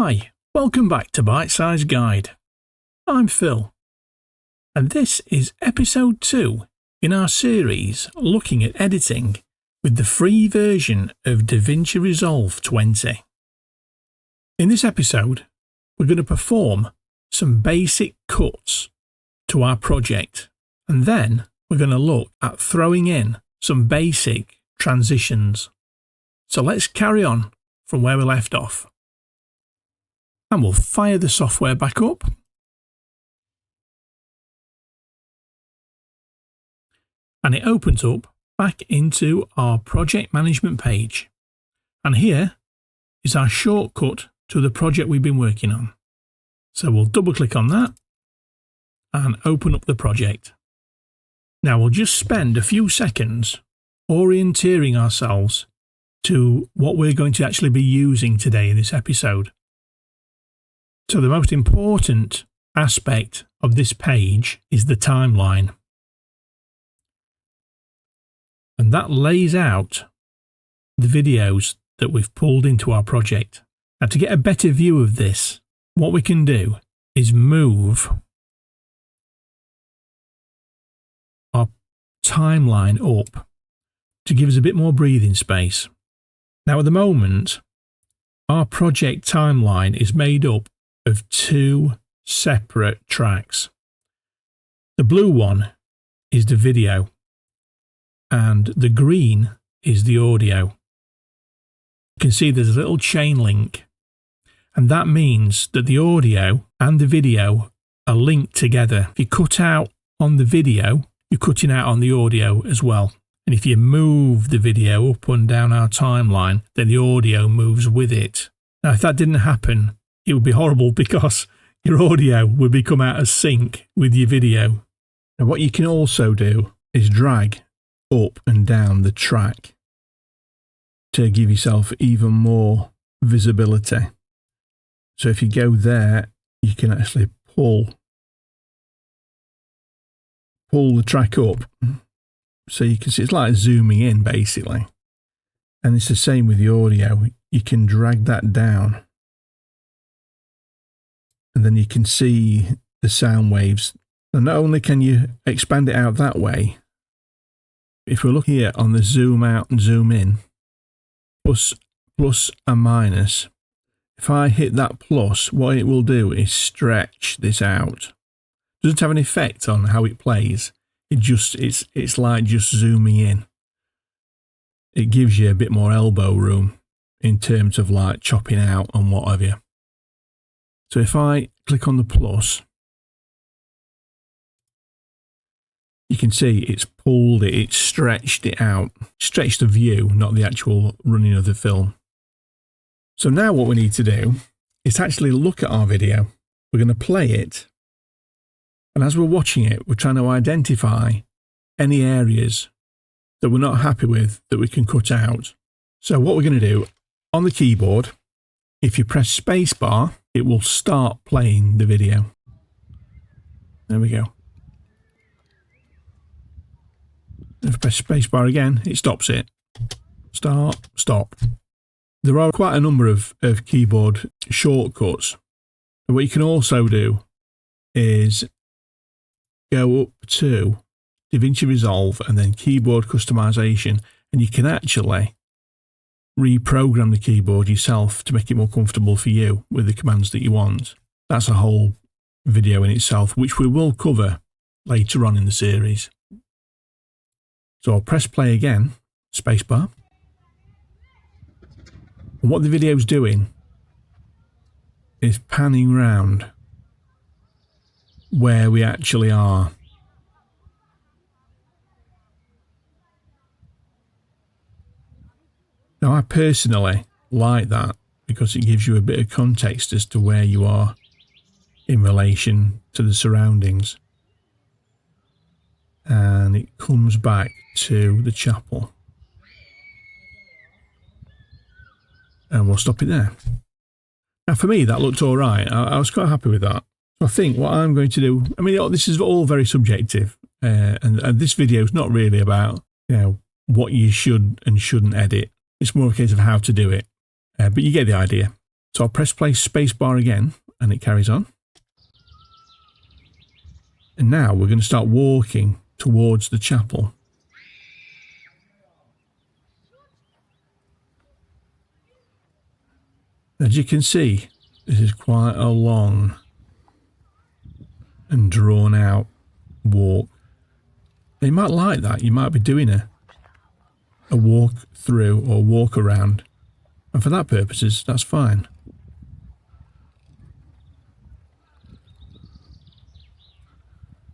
Hi, welcome back to Bite Size Guide. I'm Phil, and this is episode 2 in our series looking at editing with the free version of Davinci Resolve 20. In this episode, we're going to perform some basic cuts to our project, and then we're going to look at throwing in some basic transitions. So let's carry on from where we left off. And we'll fire the software back up. And it opens up back into our project management page. And here is our shortcut to the project we've been working on. So we'll double click on that and open up the project. Now we'll just spend a few seconds orienteering ourselves to what we're going to actually be using today in this episode. So the most important aspect of this page is the timeline. And that lays out the videos that we've pulled into our project. Now to get a better view of this, what we can do is move our timeline up to give us a bit more breathing space. Now at the moment, our project timeline is made up of 2 separate tracks. The blue one is the video and the green is the audio. You can see there's a little chain link, and that means that the audio and the video are linked together. If you cut out on the video, you're cutting out on the audio as well. And if you move the video up and down our timeline, then the audio moves with it. Now, if that didn't happen, it would be horrible because your audio would become out of sync with your video. Now, what you can also do is drag up and down the track to give yourself even more visibility. So if you go there, you can actually pull the track up. So you can see it's like zooming in basically. And it's the same with the audio. You can drag that down. And then you can see the sound waves. And not only can you expand it out that way, if we look here on the zoom out and zoom in, plus and minus, if I hit that plus, what it will do is stretch this out. It doesn't have an effect on how it plays. It's like just zooming in. It gives you a bit more elbow room in terms of like chopping out and what have you. So if I click on the plus, you can see it's pulled it, it's stretched it out, stretched the view, not the actual running of the film. So now what we need to do is actually look at our video. We're going to play it. And as we're watching it, we're trying to identify any areas that we're not happy with that we can cut out. So what we're going to do on the keyboard, if you press spacebar, it will start playing the video. There we go. If I press spacebar again, it stops it. Start, stop. There are quite a number of keyboard shortcuts. And what you can also do is go up to Davinci Resolve and then keyboard customization, and you can actually reprogram the keyboard yourself to make it more comfortable for you with the commands that you want. That's a whole video in itself, which we will cover later on in the series. So I'll press play again, spacebar. And what the video's doing is panning round where we actually are. Now, I personally like that because it gives you a bit of context as to where you are in relation to the surroundings. And it comes back to the chapel. And we'll stop it there. Now, for me, that looked all right. I was quite happy with that. So I think what I'm going to do, I mean, this is all very subjective, and this video is not really about, what you should and shouldn't edit. It's more a case of how to do it, but you get the idea. So I'll press play spacebar again and it carries on. And now we're going to start walking towards the chapel. As you can see, this is quite a long and drawn out walk. You might like that. You might be doing a walk through or walk around. And for that purposes, that's fine.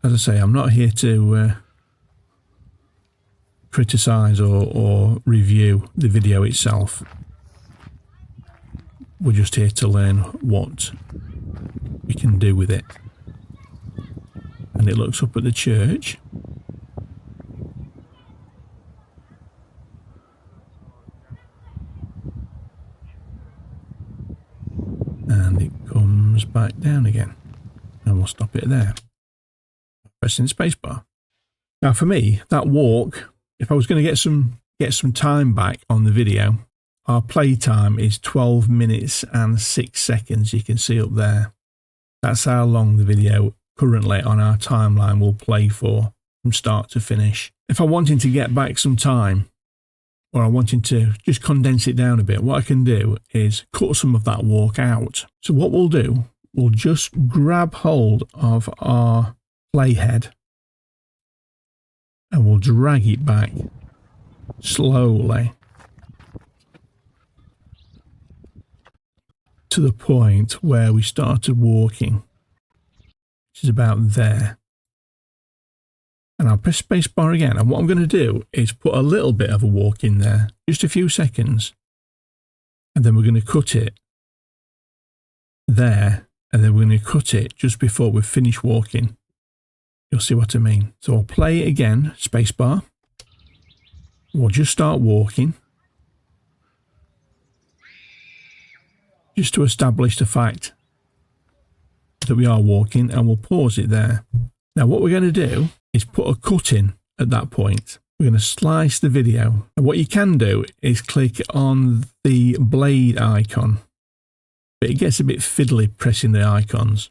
As I say, I'm not here to criticise or review the video itself. We're just here to learn what we can do with it. And it looks up at the church. And it comes back down again. And we'll stop it there. Pressing the spacebar. Now for me, that walk, if I was going to get some time back on the video, our play time is 12 minutes and 6 seconds. You can see up there. That's how long the video currently on our timeline will play for from start to finish. If I'm wanting to get back some time, or I'm wanting to just condense it down a bit, what I can do is cut some of that walk out. So what we'll do, we'll just grab hold of our playhead and we'll drag it back slowly to the point where we started walking, which is about there. And I'll press spacebar again, and what I'm going to do is put a little bit of a walk in there, just a few seconds, and then we're going to cut it there, and then we're going to cut it just before we finish walking. You'll see what I mean. So I'll play it again, spacebar. We'll just start walking, just to establish the fact that we are walking, and we'll pause it there. Now what we're going to do is put a cut in at that point. We're going to slice the video. And what you can do is click on the blade icon, but it gets a bit fiddly pressing the icons.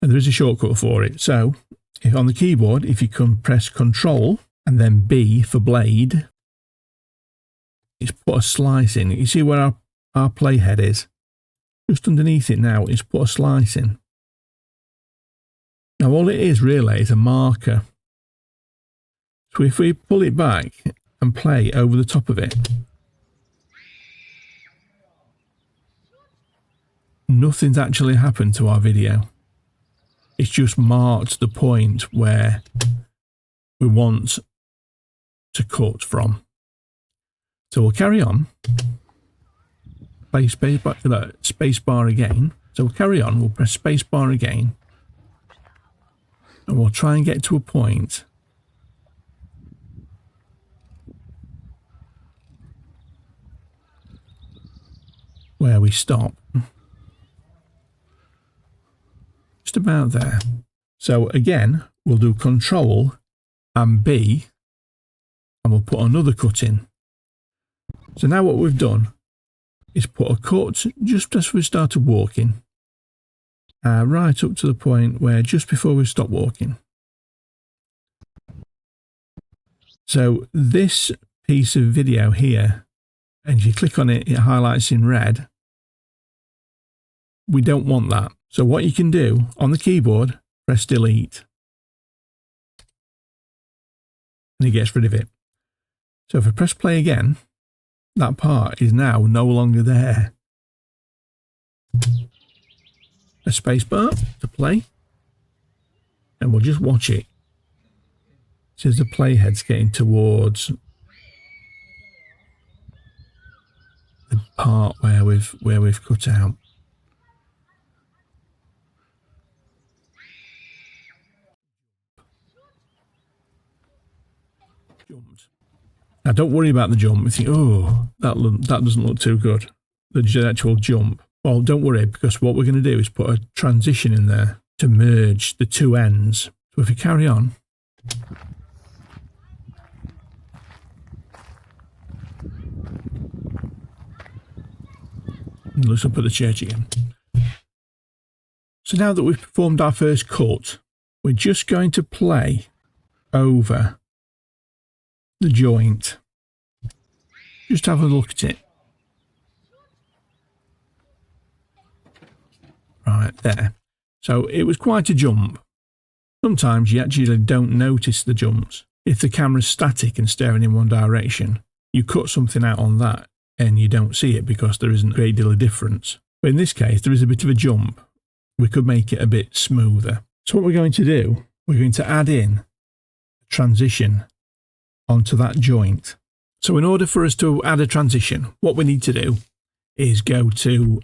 And there is a shortcut for it. So if on the keyboard, if you can press Control and then B for blade, it's put a slice in. You see where our playhead is? Just underneath it now is put a slice in. Now all it is really is a marker. So if we pull it back and play over the top of it, nothing's actually happened to our video. It's just marked the point where we want to cut from. So we'll carry on. Play spacebar again. So we'll carry on. We'll press spacebar again. And we'll try and get to a point where we stop. Just about there. So again, we'll do Control and B, and we'll put another cut in. So now what we've done is put a cut just as we started walking, right up to the point where just before we stop walking. So this piece of video here, and if you click on it, it highlights in red. We don't want that. So what you can do on the keyboard, press delete, and it gets rid of it. So if I press play again, that part is now no longer there. A spacebar to play, and we'll just watch it. Says the playhead's getting towards the part where we've cut out. Jumped. Now don't worry about the jump. You think, oh, that doesn't look too good. The actual jump. Well, don't worry, because what we're going to do is put a transition in there to merge the two ends. So if we carry on, And looks up at the church again. So now that we've performed our first cut, we're just going to play over the joint. Just have a look at it. Right there. So it was quite a jump. Sometimes you actually don't notice the jumps. If the camera's static and staring in one direction, you cut something out on that and you don't see it because there isn't a great deal of difference. But in this case, there is a bit of a jump. We could make it a bit smoother. So what we're going to do, we're going to add in a transition onto that joint. So in order for us to add a transition, what we need to do is go to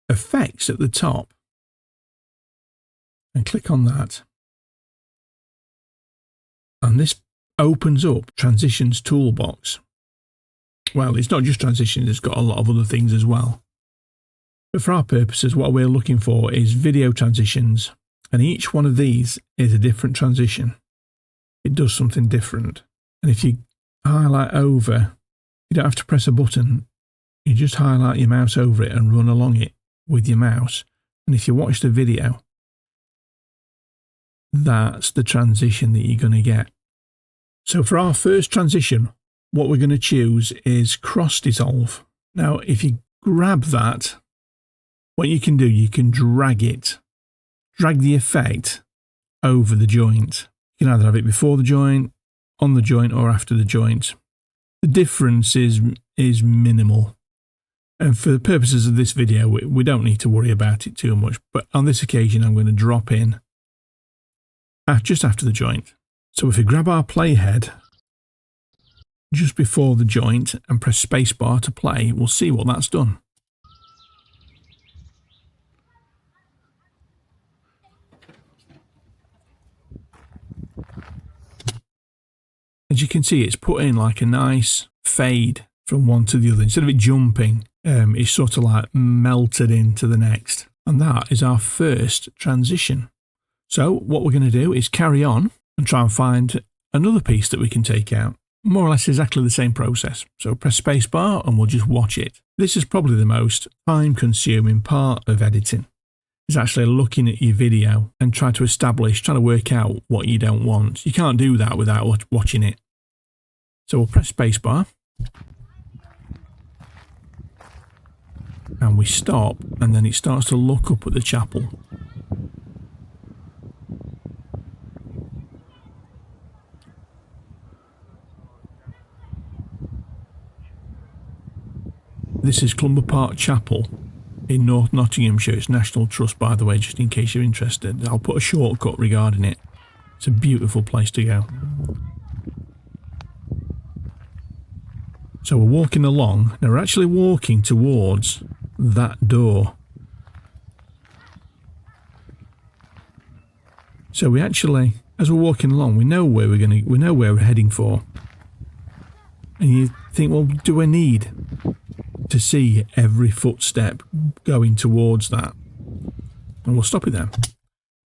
Effects at the top and click on that. And this opens up Transitions Toolbox. Well, it's not just transitions, it's got a lot of other things as well. But for our purposes, what we're looking for is video transitions, and each one of these is a different transition. It does something different. And if you highlight over, you don't have to press a button. You just highlight your mouse over it and run along it with your mouse. And if you watch the video, that's the transition that you're going to get. So for our first transition, what we're going to choose is Cross Dissolve. Now, if you grab that, what you can do, you can drag it. Drag the effect over the joint. You can either have it before the joint, on the joint, or after the joint. The difference is minimal. And for the purposes of this video, we don't need to worry about it too much. But on this occasion, I'm going to drop in just after the joint. So if we grab our playhead just before the joint and press spacebar to play, we'll see what that's done. As you can see, it's put in like a nice fade from one to the other. Instead of it jumping, it's sort of like melted into the next. And that is our first transition. So what we're going to do is carry on and try and find another piece that we can take out. More or less exactly the same process. So press spacebar and we'll just watch it. This is probably the most time-consuming part of editing, is actually looking at your video and trying to work out what you don't want. You can't do that without watching it. So we'll press spacebar. And we stop, and then it starts to look up at the chapel. This is Clumber Park Chapel in North Nottinghamshire. It's National Trust, by the way, just in case you're interested. I'll put a shortcut regarding it. It's a beautiful place to go. So we're walking along. Now we're actually walking towards that door. So we actually, as we're walking along, we know where we're heading for. And you think, well, do I need to see every footstep going towards that? And we'll stop it there.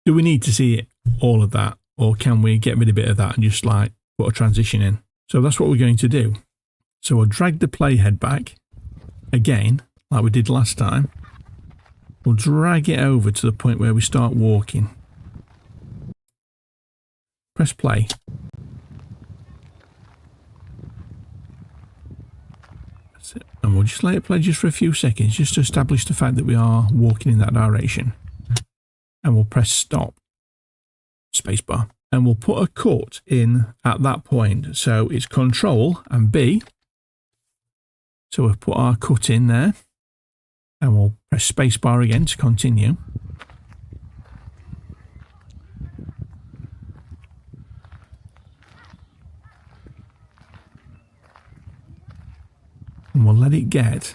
Do we need to see all of that, or can we get rid of a bit of that and just like put a transition in? So that's what we're going to do. So we'll drag the playhead back again, like we did last time. We'll drag it over to the point where we start walking. Press play. That's it. And we'll just let it play just for a few seconds, just to establish the fact that we are walking in that direction. And we'll press stop, spacebar, and we'll put a cut in at that point. So it's Control and B. So we've put our cut in there, and we'll press spacebar again to continue. And we'll let it get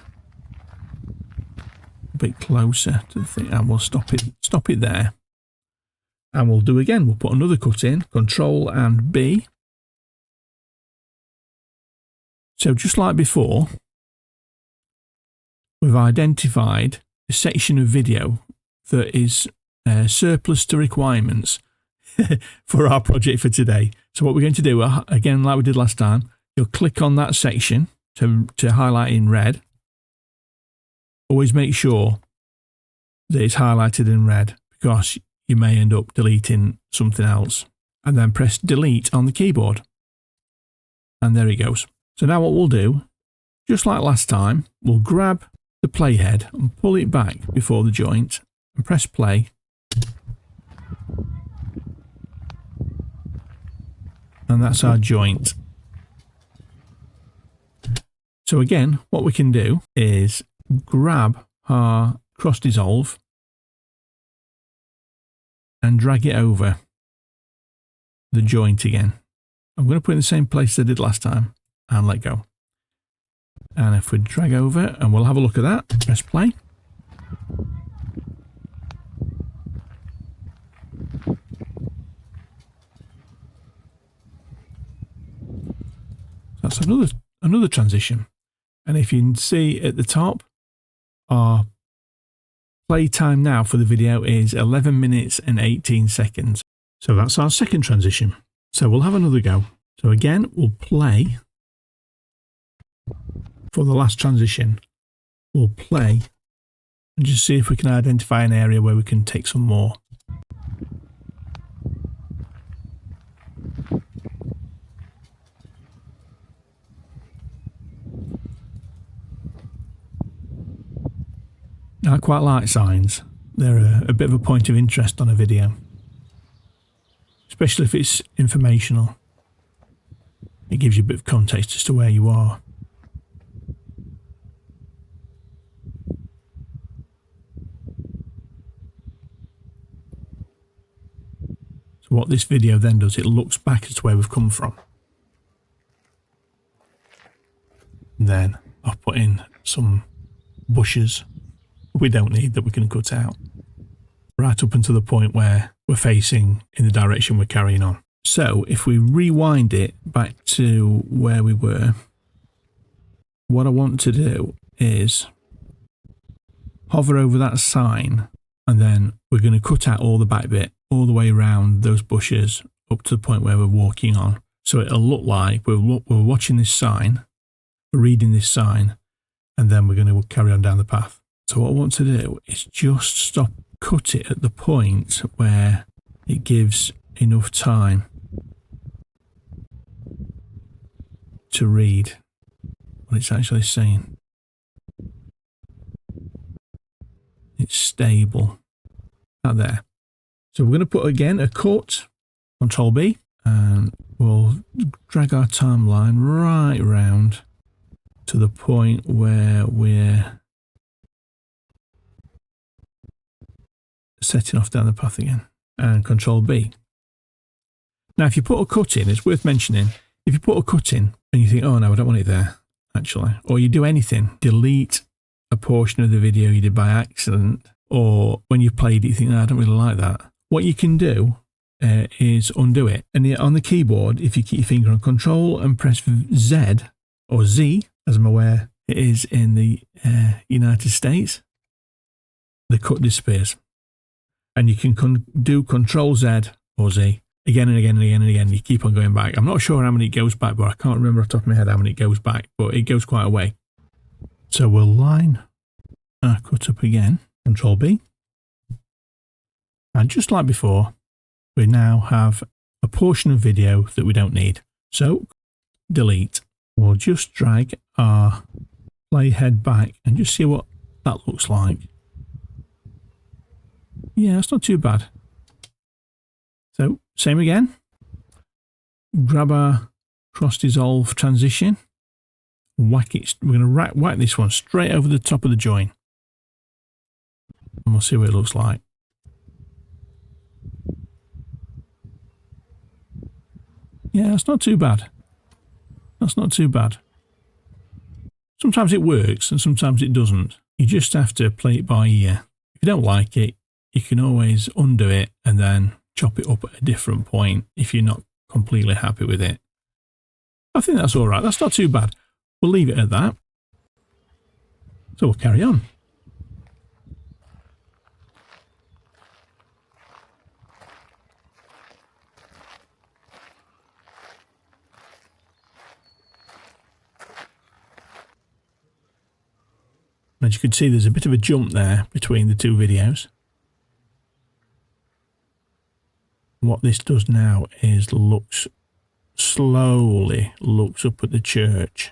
a bit closer to the thing, and we'll stop it there. And we'll do again. We'll put another cut in, Control and B. So just like before, we've identified a section of video that is surplus to requirements for our project for today. So what we're going to do, again, like we did last time, you'll click on that section to highlight in red. always make sure that it's highlighted in red, because you may end up deleting something else. And then press delete on the keyboard. And there it goes. So now what we'll do, just like last time, we'll grab the playhead and pull it back before the joint and press play. And that's our joint. So again, what we can do is grab our cross dissolve and drag it over the joint again. I'm going to put it in the same place as I did last time and let go. And if we drag over, and we'll have a look at that, press play. That's another transition. And if you can see at the top, our play time now for the video is 11 minutes and 18 seconds. So that's our second transition. So we'll have another go. So again, we'll play for the last transition. We'll play and just see if we can identify an area where we can take some more. I quite like signs. They're a bit of a point of interest on a video, especially if it's informational. It gives you a bit of context as to where you are. So what this video then does, it looks back as to where we've come from. And then I've put in some bushes we don't need that we can cut out, right up until the point where we're facing in the direction we're carrying on. So if we rewind it back to where we were, what I want to do is hover over that sign, and then we're going to cut out all the back bit, all the way around those bushes up to the point where we're walking on. So it'll look like we're watching this sign, we're reading this sign, and then we're going to carry on down the path. So what I want to do is just cut it at the point where it gives enough time to read what it's actually saying. It's stable. Out there. So we're going to put again a cut, Control B, and we'll drag our timeline right round to the point where we're setting off down the path again, and Control B. Now if you put a cut in, it's worth mentioning, if you put a cut in and you think, oh no, I don't want it there, actually, or you do anything, delete a portion of the video you did by accident, or when you played it you think, oh, I don't really like that, what you can do is undo it. And on the keyboard, if you keep your finger on Control and press Z, or Z, as I'm aware it is in the United States, the cut disappears. And you can do Control Z or Z again and again and again and again. You keep on going back. I'm not sure how many it goes back, but I can't remember off the top of my head how many it goes back, but it goes quite a way. So we'll line our cut up again, Control B. And just like before, we now have a portion of video that we don't need. So delete. We'll just drag our playhead back and just see what that looks like. Yeah, it's not too bad. So, same again. Grab our cross dissolve transition. Whack it. We're going to whack this one straight over the top of the join. And we'll see what it looks like. Yeah, it's not too bad. That's not too bad. Sometimes it works and sometimes it doesn't. You just have to play it by ear. If you don't like it, you can always undo it and then chop it up at a different point if you're not completely happy with it. I think that's all right. That's not too bad. We'll leave it at that. So we'll carry on. As you can see, there's a bit of a jump there between the two videos. What this does now is slowly looks up at the church.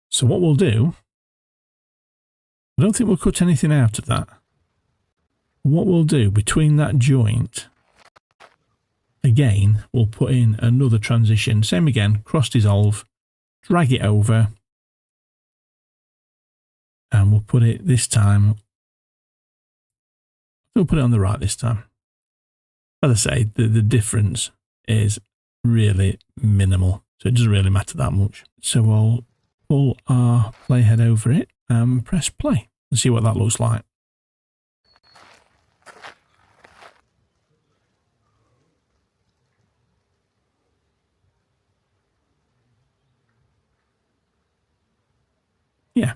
So what we'll do, I don't think we'll cut anything out of that. What we'll do between that joint, again, we'll put in another transition. Same again, cross dissolve, drag it over, and we'll put it this time. We'll put it on the right this time. As I say, the difference is really minimal, so it doesn't really matter that much. So we'll pull our playhead over it and press play and see what that looks like. Yeah,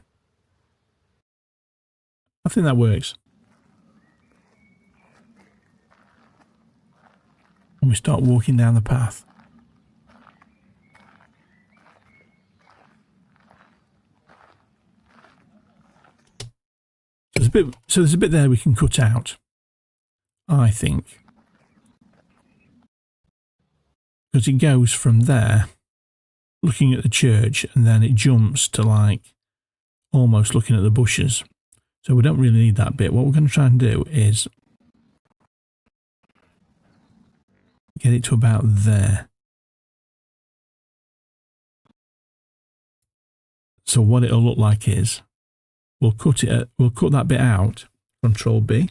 I think that works. And we start walking down the path. So there's a bit there we can cut out, I think, because it goes from there, looking at the church, and then it jumps to like almost looking at the bushes. So we don't really need that bit. What we're going to try and do is get it to about there. So what it'll look like is we'll cut that bit out, Control B,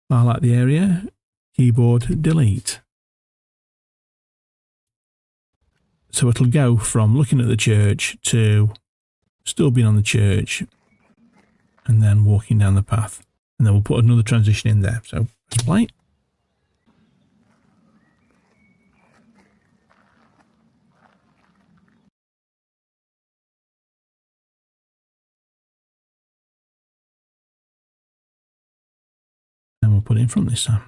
highlight the area, keyboard delete. So it'll go from looking at the church to still being on the church and then walking down the path. And then we'll put another transition in there. So let's play. And we'll put it in front this time.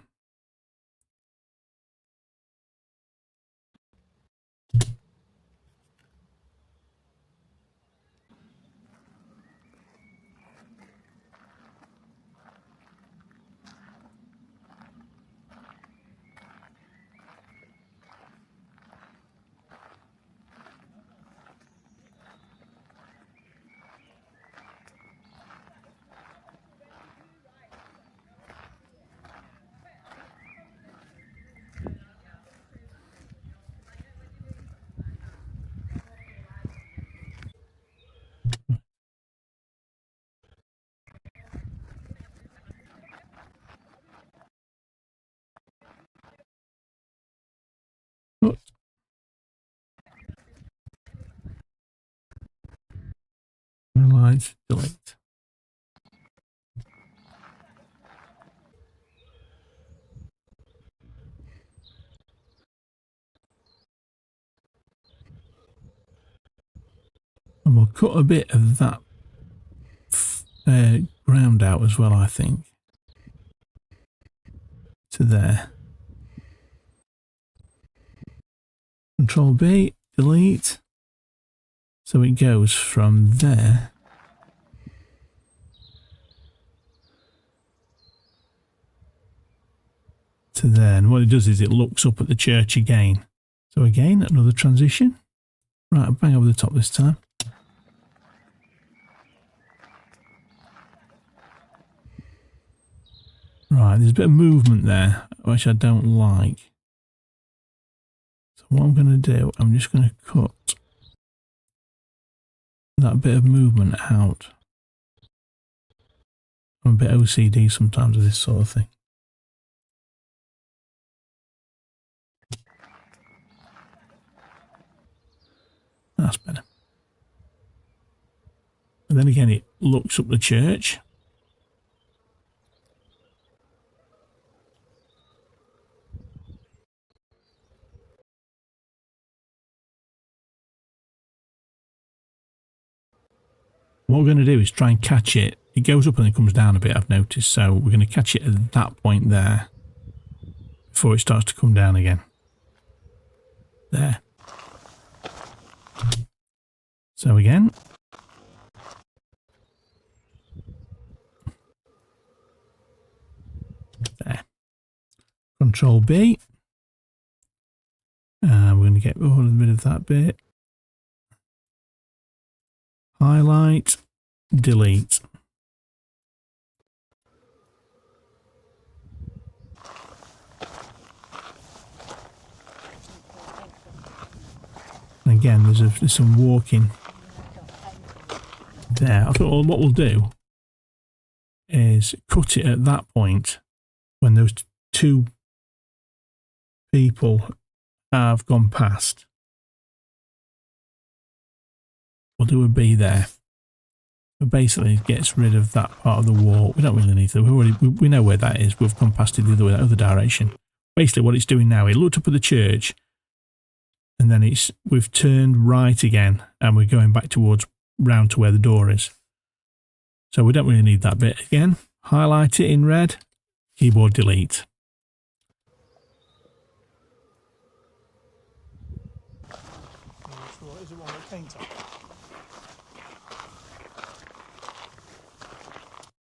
Cut. Highlight, delete. And we'll cut a bit of that ground out as well, I think, to there. Control B, delete. So it goes from there to there. And what it does is it looks up at the church again. So again, another transition. Right, bang over the top this time. Right, there's a bit of movement there, which I don't like. So what I'm going to do, I'm just going to cut that bit of movement out. I'm a bit OCD sometimes with this sort of thing. That's better. And then again, it looks up the church. what we're going to do is try and catch it. It goes up and it comes down a bit, I've noticed. So we're going to catch it at that point there before it starts to come down again. There. So again. There. Control B. We're going to get rid of that bit. Highlight. Delete. And again, there's some walking there. I thought, well, what we'll do is cut it at that point when those two people have gone past. We'll do a B there. But basically, it gets rid of that part of the wall. We don't really need to. We know where that is. We've gone past it the other direction. Basically, what it's doing now, it looked up at the church, and then we've turned right again, and we're going back round to where the door is. So we don't really need that bit again. Highlight it in red. Keyboard delete.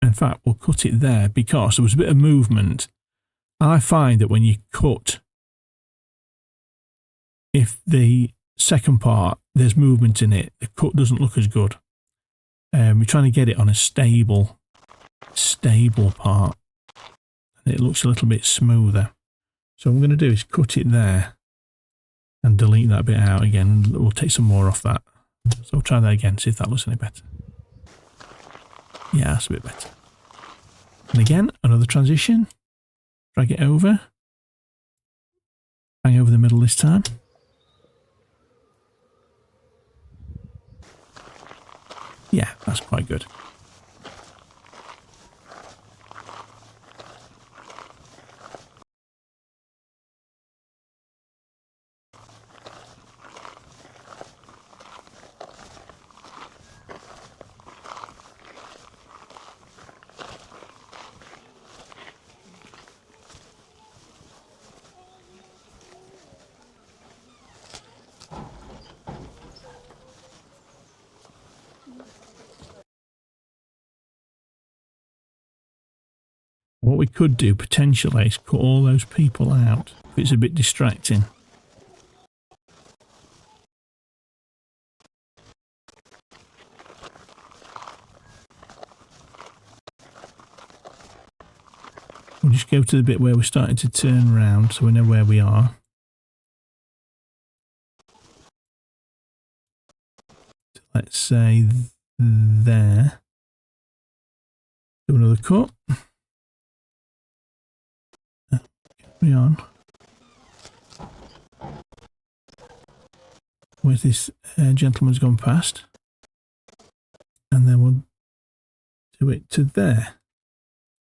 In fact, we'll cut it there because there was a bit of movement. I find that when you cut, if the second part, there's movement in it, the cut doesn't look as good. We're trying to get it on a stable part. And it looks a little bit smoother. So what I'm going to do is cut it there and delete that bit out again. We'll take some more off that. So we'll try that again, see if that looks any better. Yeah, that's a bit better. And again, another transition. Drag it over. Bang over the middle this time. Yeah, that's quite good. What we could do potentially is cut all those people out if it's a bit distracting. We'll just go to the bit where we're starting to turn around so we know where we are. Let's say there. Do another cut. Carry on. Where's this gentleman's gone past? And then we'll do it to there.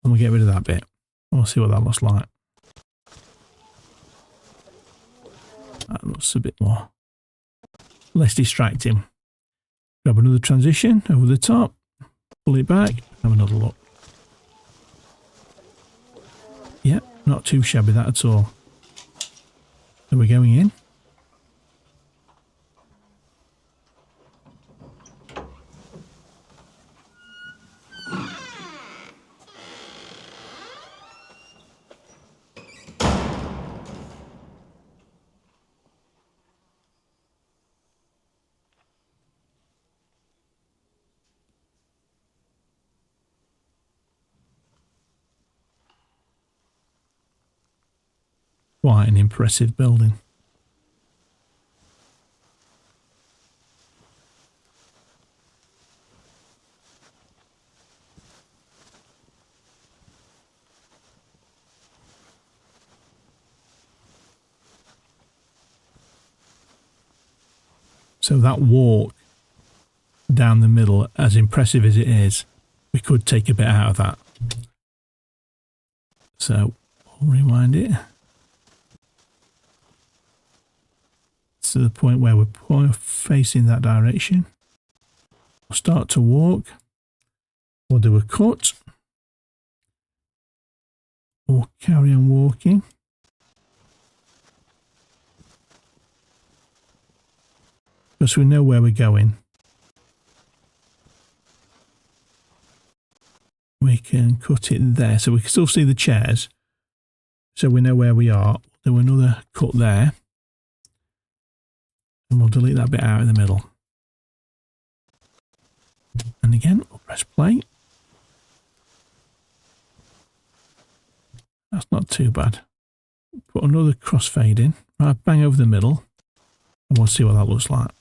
And we'll get rid of that bit. We'll see what that looks like. That looks a bit more less distracting. Grab another transition over the top, pull it back, have another look. Yep, not too shabby that at all. So we're going in. Quite an impressive building. So that walk down the middle, as impressive as it is, we could take a bit out of that. So I'll rewind it to the point where we're facing that direction. We'll start to walk. We'll do a cut. We'll carry on walking. Because we know where we're going. We can cut it there, so we can still see the chairs. So we know where we are. Do another cut there. And we'll delete that bit out in the middle. And again, we'll press play. That's not too bad. Put another crossfade in. Right, bang over the middle. And we'll see what that looks like.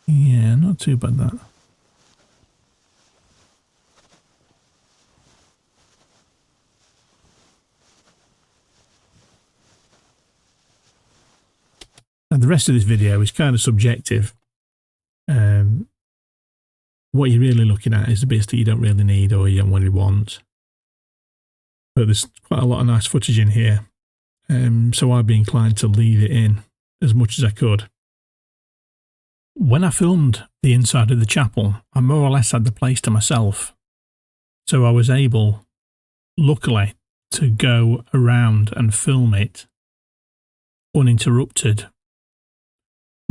Yeah, not too bad that. And the rest of this video is kind of subjective. What you're really looking at is the bits that you don't really need or you don't really want. But there's quite a lot of nice footage in here. So I'd be inclined to leave it in as much as I could. When I filmed the inside of the chapel, I more or less had the place to myself. So I was able, luckily, to go around and film it uninterrupted.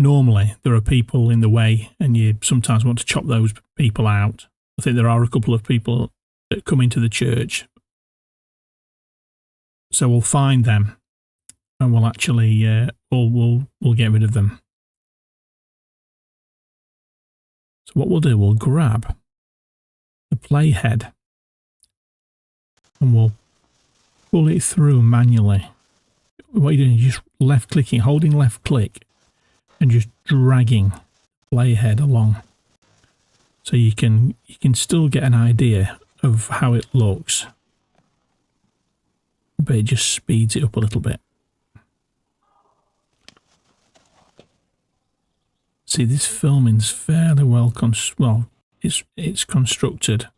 Normally, there are people in the way and you sometimes want to chop those people out. I think there are a couple of people that come into the church. So we'll find them and we'll actually, we'll get rid of them. So what we'll do, we'll grab the playhead and we'll pull it through manually. What you're doing is just left clicking, holding left click and just dragging playhead along. So you can still get an idea of how it looks. But it just speeds it up a little bit. See, this filming's fairly well it's constructed.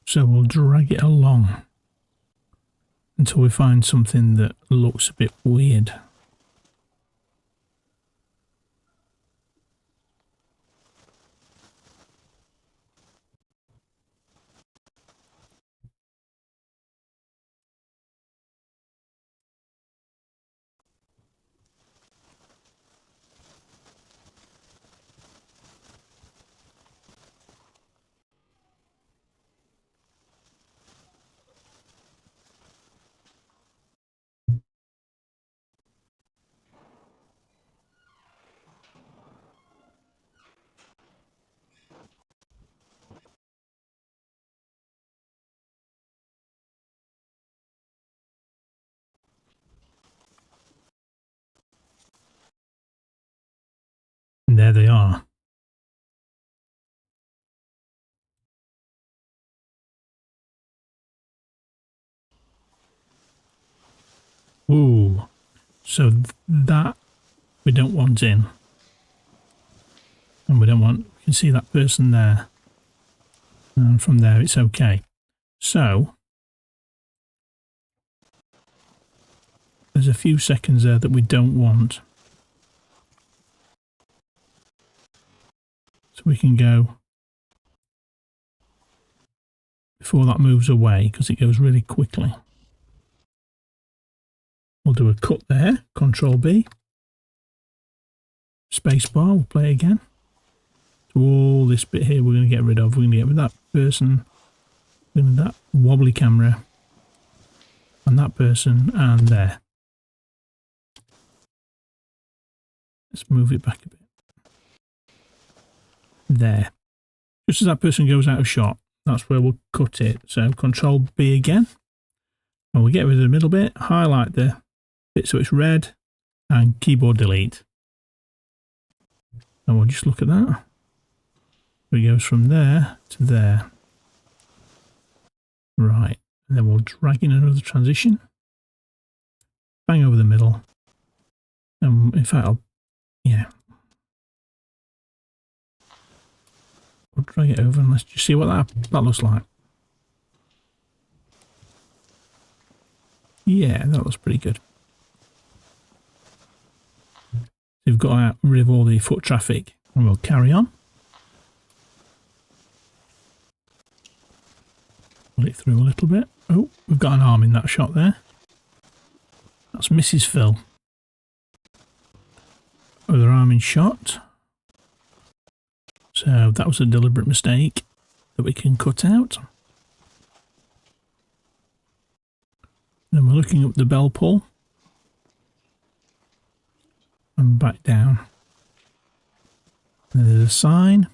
So we'll drag it along until we find something that looks a bit weird. And there they are. Ooh, so that we don't want in. And we don't want, you can see that person there. And from there it's okay. So, there's a few seconds there that we don't want. So we can go before that moves away because it goes really quickly. We'll do a cut there, Control B. Space bar, we'll play again. So all this bit here we're going to get rid of. We're going to get rid of that person, that wobbly camera, and that person, and there. Let's move it back a bit. There. Just as that person goes out of shot, that's where we'll cut it. So Control B again. And we'll get rid of the middle bit, highlight the bit so it's red, and keyboard delete. And we'll just look at that. It goes from there to there. Right. And then we'll drag in another transition. Bang over the middle. And in fact, we'll drag it over and let's just see what that looks like. Yeah, that looks pretty good. We've got to get rid of all the foot traffic and we'll carry on. Pull it through a little bit. Oh, we've got an arm in that shot there. That's Mrs. Phil. Other arm in shot. So that was a deliberate mistake that we can cut out. Then we're looking up the bell pull. And back down. And there's a sign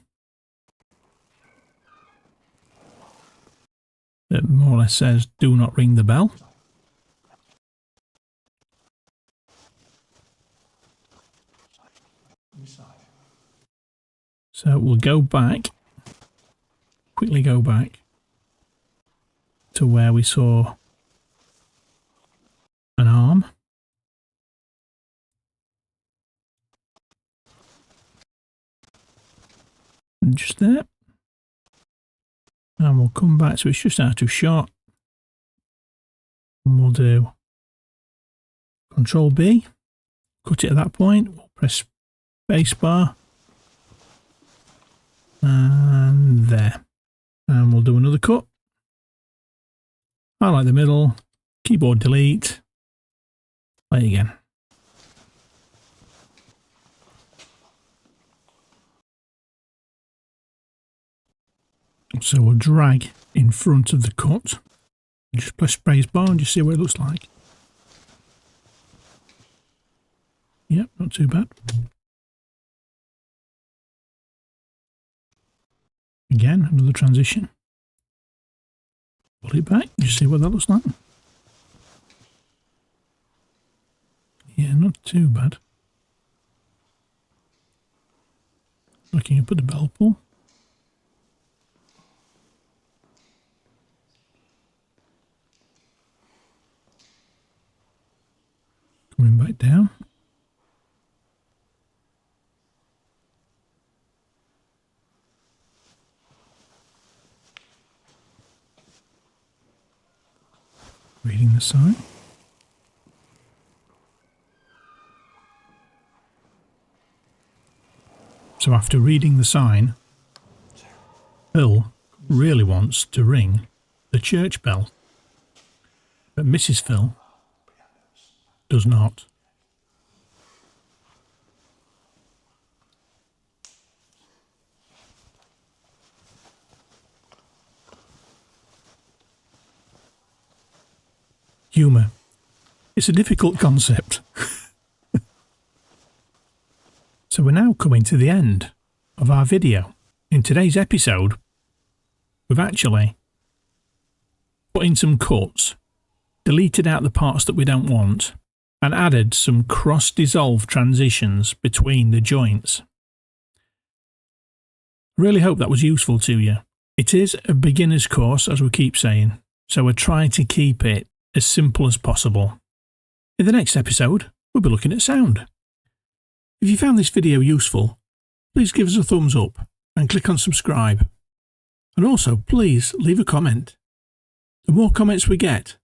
that more or less says, do not ring the bell. So we'll go back, quickly go back to where we saw an arm. And just there. And we'll come back, so it's just out of shot. And we'll do Control B, cut it at that point, we'll press spacebar. And there. And we'll do another cut. Highlight the middle, keyboard delete, play again. So we'll drag in front of the cut. Just press spacebar and just see what it looks like. Yep, not too bad. Again, another transition. Pull it back, just see what that looks like. Yeah, not too bad. Looking up at the bell pull. Coming back down. Reading the sign. So after reading the sign, Phil really wants to ring the church bell, but Mrs. Phil does not. Humour. It's a difficult concept. So we're now coming to the end of our video. In today's episode, we've actually put in some cuts, deleted out the parts that we don't want, and added some cross-dissolve transitions between the joints. I really hope that was useful to you. It is a beginner's course, as we keep saying, so we're trying to keep it as simple as possible. In the next episode, we'll be looking at sound. If you found this video useful, please give us a thumbs up and click on subscribe. And also, please leave a comment. The more comments we get,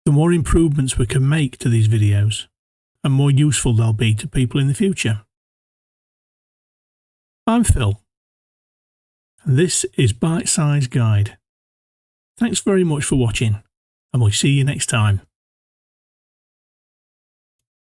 the more improvements we can make to these videos, and more useful they'll be to people in the future. I'm Phil, and this is Bite Size Guide. Thanks very much for watching, and we'll see you next time.